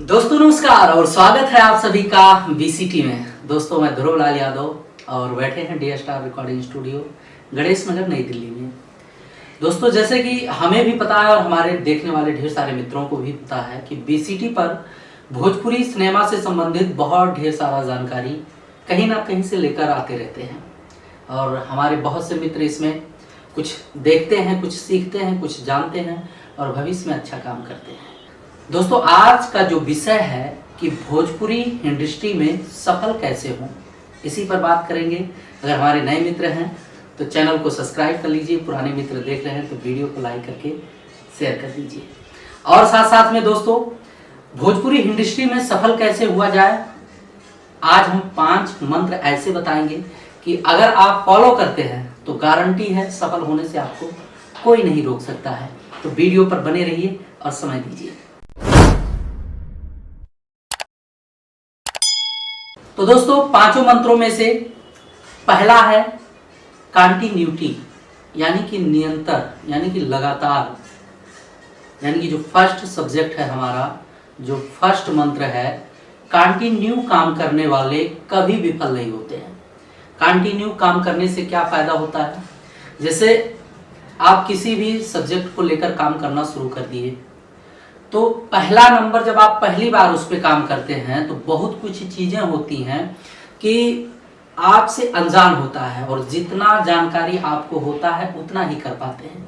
दोस्तों नमस्कार और स्वागत है आप सभी का बीसीटी में। दोस्तों मैं ध्रुव लाल यादव और बैठे हैं D Star recording studio Ganesh Nagar New Delhi में। दोस्तों जैसे कि हमें भी पता है और हमारे देखने वाले ढेर सारे मित्रों को भी पता है कि बीसीटी पर भोजपुरी सिनेमा से संबंधित बहुत ढेर सारा जानकारी कहीं ना कहीं से लेकर आते रहते हैं और हमारे बहुत से मित्र इसमें कुछ देखते हैं, कुछ सीखते हैं, कुछ जानते हैं और भविष्य में अच्छा काम करते हैं। दोस्तों आज का जो विषय है कि भोजपुरी इंडस्ट्री में सफल कैसे हों, इसी पर बात करेंगे। अगर हमारे नए मित्र हैं तो चैनल को सब्सक्राइब कर लीजिए, पुराने मित्र देख रहे हैं तो वीडियो को लाइक करके शेयर कर दीजिए। और साथ साथ में दोस्तों भोजपुरी इंडस्ट्री में सफल कैसे हुआ जाए, आज हम 5 मंत्र ऐसे बताएंगे कि अगर आप फॉलो करते हैं तो गारंटी है सफल होने से आपको कोई नहीं रोक सकता है। तो वीडियो पर बने रहिए और समय दीजिए। तो दोस्तों 5 मंत्रों में से पहला है कंटिन्यूटी, यानी कि निरंतर, यानी कि लगातार, यानी कि जो फर्स्ट सब्जेक्ट है हमारा, जो फर्स्ट मंत्र है, कंटिन्यू काम करने वाले कभी विफल नहीं होते हैं। कंटिन्यू काम करने से क्या फायदा होता है, जैसे आप किसी भी सब्जेक्ट को लेकर काम करना शुरू कर दिए तो पहला नंबर जब आप पहली बार उस पर काम करते हैं तो बहुत कुछ चीजें होती हैं कि आपसे अनजान होता है और जितना जानकारी आपको होता है उतना ही कर पाते हैं।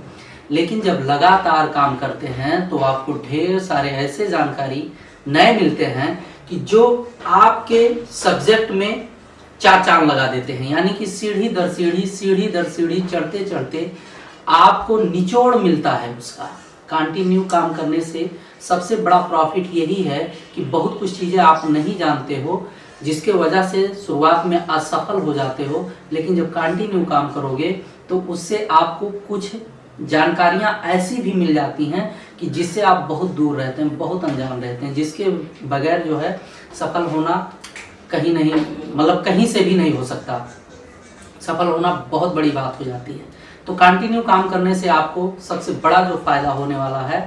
लेकिन जब लगातार काम करते हैं तो आपको ढेर सारे ऐसे जानकारी नए मिलते हैं कि जो आपके सब्जेक्ट में 4 चांद लगा देते हैं, यानी कि सीढ़ी दर सीढ़ी चढ़ते चढ़ते आपको निचोड़ मिलता है उसका। कंटिन्यू काम करने से सबसे बड़ा प्रॉफिट यही है कि बहुत कुछ चीज़ें आप नहीं जानते हो जिसके वजह से शुरुआत में असफल हो जाते हो, लेकिन जब कंटिन्यू काम करोगे तो उससे आपको कुछ जानकारियां ऐसी भी मिल जाती हैं कि जिससे आप बहुत दूर रहते हैं, बहुत अनजान रहते हैं, जिसके बगैर जो है सफल होना कहीं नहीं, मतलब कहीं से भी नहीं हो सकता। सफल होना बहुत बड़ी बात हो जाती है। तो कंटिन्यू काम करने से आपको सबसे बड़ा जो फायदा होने वाला है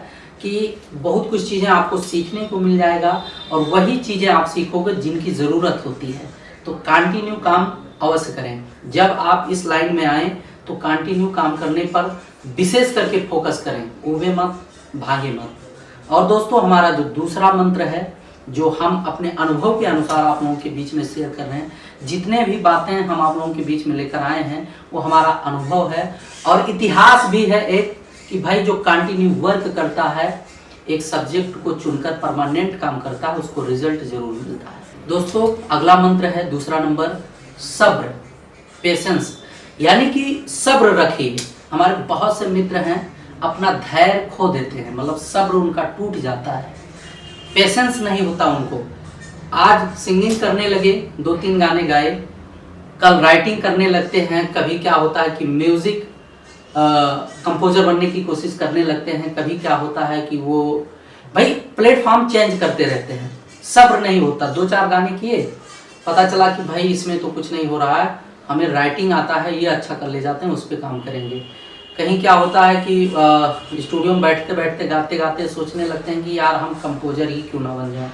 कि बहुत कुछ चीज़ें आपको सीखने को मिल जाएगा और वही चीज़ें आप सीखोगे जिनकी ज़रूरत होती है। तो कंटिन्यू काम अवश्य करें। जब आप इस लाइन में आएँ तो कंटिन्यू काम करने पर विशेष करके फोकस करें, ऊबे मत, भागे मत। और दोस्तों हमारा जो दूसरा मंत्र है, जो हम अपने अनुभव के अनुसार आप लोगों के बीच में शेयर कर रहे हैं, जितने भी बातें हम आप लोगों के बीच में लेकर आए हैं वो हमारा अनुभव है और इतिहास भी है एक, कि भाई जो कंटिन्यू वर्क करता है, एक सब्जेक्ट को चुनकर परमानेंट काम करता है, उसको रिजल्ट जरूर मिलता है। दोस्तों अगला मंत्र है दूसरा नंबर, सब्र, पेशेंस, यानी कि सब्र रखिए। हमारे बहुत से मित्र हैं अपना धैर्य खो देते हैं, मतलब सब्र उनका टूट जाता है, पेशेंस नहीं होता उनको। आज सिंगिंग करने लगे, 2-3 गाने गाए, कल राइटिंग करने लगते हैं, कभी क्या होता है कि म्यूजिक कंपोजर बनने की कोशिश करने लगते हैं, कभी क्या होता है कि वो भाई प्लेटफॉर्म चेंज करते रहते हैं, सब्र नहीं होता। 2-4 गाने किए, पता चला कि भाई इसमें तो कुछ नहीं हो रहा है, हमें राइटिंग आता है, ये अच्छा कर ले जाते हैं, उस पर काम करेंगे। कहीं क्या होता है कि स्टूडियो में बैठते बैठते गाते गाते सोचने लगते हैं कि यार हम कंपोजर ही क्यों ना बन जाए,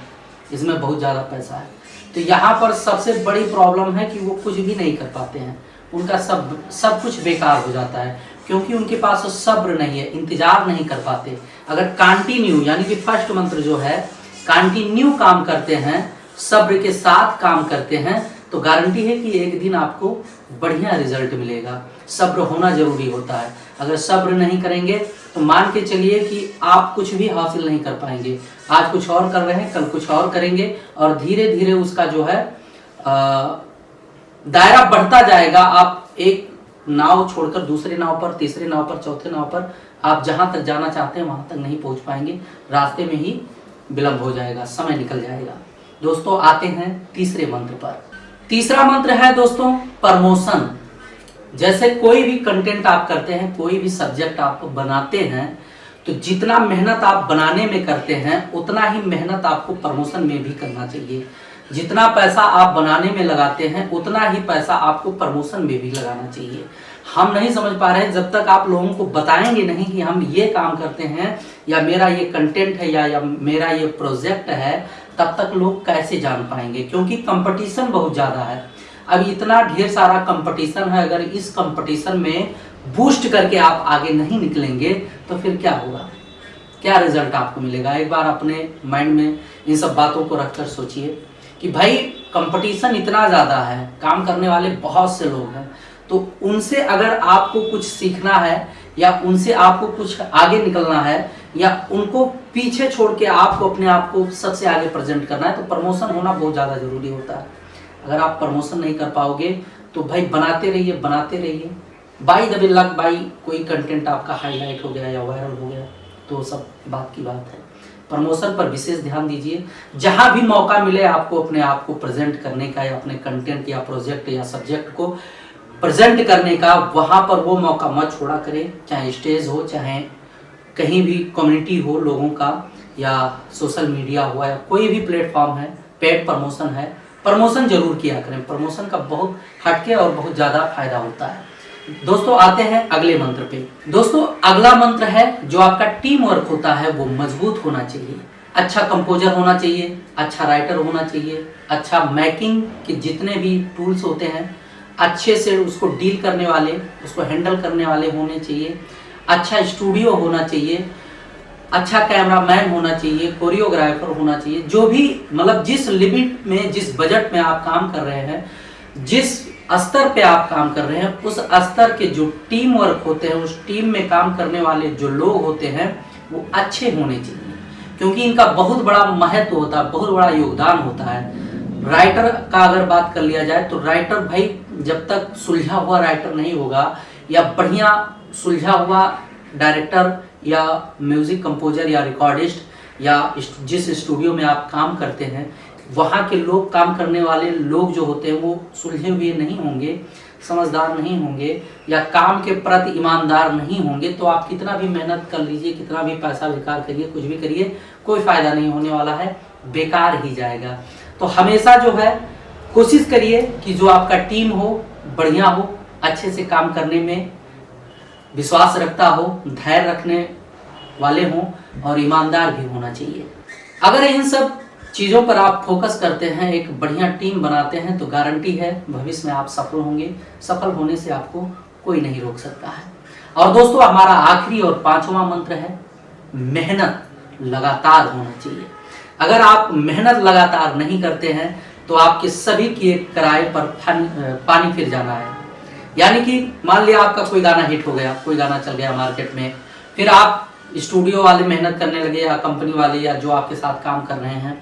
इसमें बहुत ज़्यादा पैसा है। तो यहाँ पर सबसे बड़ी प्रॉब्लम है कि वो कुछ भी नहीं कर पाते हैं, उनका सब कुछ बेकार हो जाता है क्योंकि उनके पास सब्र नहीं है, इंतजार नहीं कर पाते। अगर कंटिन्यू, यानी कि फर्स्ट मंत्र जो है, कंटिन्यू काम करते हैं, सब्र के साथ काम करते हैं, तो गारंटी है कि एक दिन आपको बढ़िया रिजल्ट मिलेगा। सब्र होना जरूरी होता है। अगर सब्र नहीं करेंगे तो मान के चलिए कि आप कुछ भी हासिल नहीं कर पाएंगे। आज कुछ और कर रहे हैं, कल कुछ और करेंगे और धीरे धीरे उसका जो है दायरा बढ़ता जाएगा। आप एक नाव छोड़कर दूसरे नाव पर, तीसरे नाव पर, चौथे नाव पर, आप जहां तक जाना चाहते हैं वहां तक नहीं पहुंच पाएंगे, रास्ते में ही विलंब हो जाएगा, समय निकल जाएगा। दोस्तों आते हैं तीसरे मंत्र पर। तीसरा मंत्र है दोस्तों प्रमोशन। जैसे कोई भी कंटेंट आप करते हैं, कोई भी सब्जेक्ट आप बनाते हैं, तो जितना मेहनत आप बनाने में करते हैं उतना ही मेहनत आपको प्रमोशन में भी करना चाहिए। जितना पैसा आप बनाने में लगाते हैं उतना ही पैसा आपको प्रमोशन में भी लगाना चाहिए। हम नहीं समझ पा रहे हैं, जब तक आप लोगों को बताएंगे नहीं कि हम ये काम करते हैं या मेरा ये कंटेंट है या मेरा ये प्रोजेक्ट है, तब तक लोग कैसे जान पाएंगे, क्योंकि कंपटीशन बहुत ज़्यादा है। अब इतना ढेर सारा कंपटीशन है, अगर इस कंपटीशन में बूस्ट करके आप आगे नहीं निकलेंगे तो फिर क्या होगा, क्या रिजल्ट आपको मिलेगा। एक बार अपने माइंड में इन सब बातों को रखकर सोचिए कि भाई कंपटीशन इतना ज़्यादा है, काम करने वाले बहुत से लोग हैं, तो उनसे अगर आपको कुछ सीखना है या उनसे आपको कुछ आगे निकलना है या उनको पीछे छोड़ के आपको अपने आप को सबसे आगे प्रेजेंट करना है, तो प्रमोशन होना बहुत ज़्यादा ज़रूरी होता है। अगर आप प्रमोशन नहीं कर पाओगे तो भाई बनाते रहिए बाई द लक, बाई कोई कंटेंट आपका हाईलाइट हो गया या वायरल हो गया तो सब बात की बात है। प्रमोशन पर विशेष ध्यान दीजिए। जहां भी मौका मिले आपको अपने आप को प्रेजेंट करने का या अपने कंटेंट या प्रोजेक्ट या सब्जेक्ट को प्रेजेंट करने का, वहां पर वो मौका मत छोड़ा करें। चाहे स्टेज हो, चाहे कहीं भी कम्युनिटी हो लोगों का, या सोशल मीडिया हुआ, या कोई भी प्लेटफॉर्म है, पेड प्रमोशन है, प्रमोशन जरूर किया करें। प्रमोशन का बहुत हटके और बहुत ज़्यादा फायदा होता है। दोस्तों आते हैं अगले मंत्र पे। दोस्तों अगला मंत्र है जो आपका टीम वर्क होता है वो मजबूत होना चाहिए। अच्छा कंपोजर होना चाहिए, अच्छा राइटर होना चाहिए, अच्छा मेकिंग के जितने भी टूल्स होते हैं अच्छे से उसको डील करने वाले, उसको हैंडल करने वाले होने चाहिए। अच्छा स्टूडियो होना चाहिए, अच्छा कैमरामैन होना चाहिए, कोरियोग्राफर होना चाहिए। जो भी मतलब जिस लिमिट में, जिस बजट में आप काम कर रहे हैं, जिस स्तर पे आप काम कर रहे हैं, उस स्तर के जो टीम वर्क होते हैं, उस टीम में काम करने वाले जो लोग होते हैं वो अच्छे होने चाहिए, क्योंकि इनका बहुत बड़ा महत्व होता है, बहुत बड़ा योगदान होता है। राइटर का अगर बात कर लिया जाए तो राइटर भाई जब तक सुलझा हुआ राइटर नहीं होगा या बढ़िया सुलझा हुआ डायरेक्टर या म्यूजिक कंपोजर या रिकॉर्डिस्ट या जिस स्टूडियो में आप काम करते हैं वहाँ के लोग, काम करने वाले लोग जो होते हैं वो सुलझे हुए नहीं होंगे, समझदार नहीं होंगे या काम के प्रति ईमानदार नहीं होंगे, तो आप कितना भी मेहनत कर लीजिए, कितना भी पैसा बेकार करिए, कुछ भी करिए, कोई फायदा नहीं होने वाला है, बेकार ही जाएगा। तो हमेशा जो है कोशिश करिए कि जो आपका टीम हो बढ़िया हो, अच्छे से काम करने में विश्वास रखता हो, धैर्य रखने वाले हों और ईमानदार भी होना चाहिए। अगर इन सब चीज़ों पर आप फोकस करते हैं, एक बढ़िया टीम बनाते हैं, तो गारंटी है भविष्य में आप सफल होंगे। सफल होने से आपको कोई नहीं रोक सकता है। और दोस्तों हमारा आखिरी और 5वां मंत्र है मेहनत लगातार होना चाहिए। अगर आप मेहनत लगातार नहीं करते हैं तो आपके सभी किए किराए पर पानी फिर जाना है। यानी कि मान लिया आपका कोई गाना हिट हो गया, कोई गाना चल गया मार्केट में, फिर आप स्टूडियो वाले मेहनत करने लगे या कंपनी वाले या जो आपके साथ काम कर रहे हैं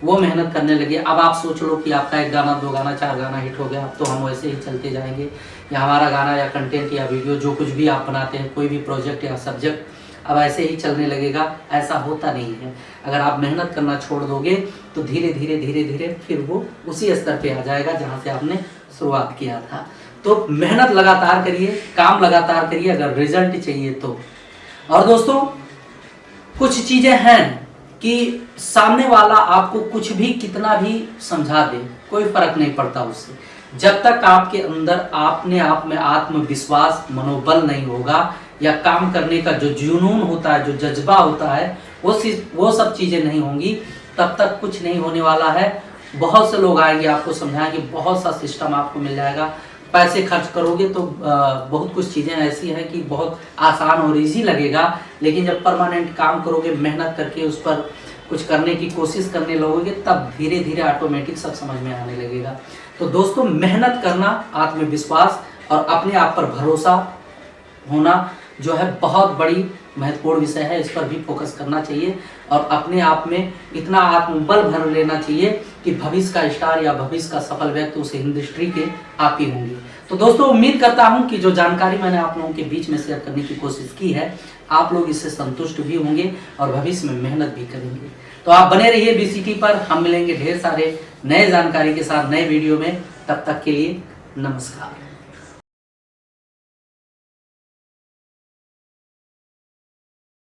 वो मेहनत करने लगे। अब आप सोच लो कि आपका 1 गाना 2 गाना 4 गाना हिट हो गया, अब तो हम वैसे ही चलते जाएंगे, या हमारा गाना या कंटेंट या वीडियो जो कुछ भी आप बनाते हैं, कोई भी प्रोजेक्ट या सब्जेक्ट अब ऐसे ही चलने लगेगा। ऐसा होता नहीं है। अगर आप मेहनत करना छोड़ दोगे तो धीरे धीरे फिर वो उसी स्तर पे आ जाएगा जहाँ से आपने शुरुआत किया था। तो मेहनत लगातार करिए, काम लगातार करिए अगर रिजल्ट चाहिए तो। और दोस्तों कुछ चीज़ें हैं कि सामने वाला आपको कुछ भी कितना भी समझा दे, कोई फर्क नहीं पड़ता उससे, जब तक आपके अंदर अपने आप में आत्मविश्वास, मनोबल नहीं होगा या काम करने का जो जुनून होता है, जो जज्बा होता है, वो सब चीज़ें नहीं होंगी, तब तक कुछ नहीं होने वाला है। बहुत से लोग आएंगे, आपको समझाएंगे, बहुत सा सिस्टम आपको मिल जाएगा, पैसे खर्च करोगे तो बहुत कुछ चीज़ें ऐसी हैं कि बहुत आसान और इजी लगेगा, लेकिन जब परमानेंट काम करोगे, मेहनत करके उस पर कुछ करने की कोशिश करने लगोगे, तब धीरे धीरे ऑटोमेटिक सब समझ में आने लगेगा। तो दोस्तों मेहनत करना, आत्मविश्वास और अपने आप पर भरोसा होना जो है बहुत बड़ी महत्वपूर्ण विषय है। इस पर भी फोकस करना चाहिए और अपने आप में इतना आत्मबल भर लेना चाहिए कि भविष्य का स्टार या भविष्य का सफल व्यक्ति उस इंडस्ट्री के आप ही होंगे। तो दोस्तों उम्मीद करता हूं कि जो जानकारी मैंने आप लोगों के बीच में शेयर करने की कोशिश की है, आप लोग इससे संतुष्ट भी होंगे और भविष्य में मेहनत भी करेंगे। तो आप बने रहिए BCT पर। हम मिलेंगे ढेर सारे नए जानकारी के साथ नए वीडियो में। तब तक के लिए नमस्कार।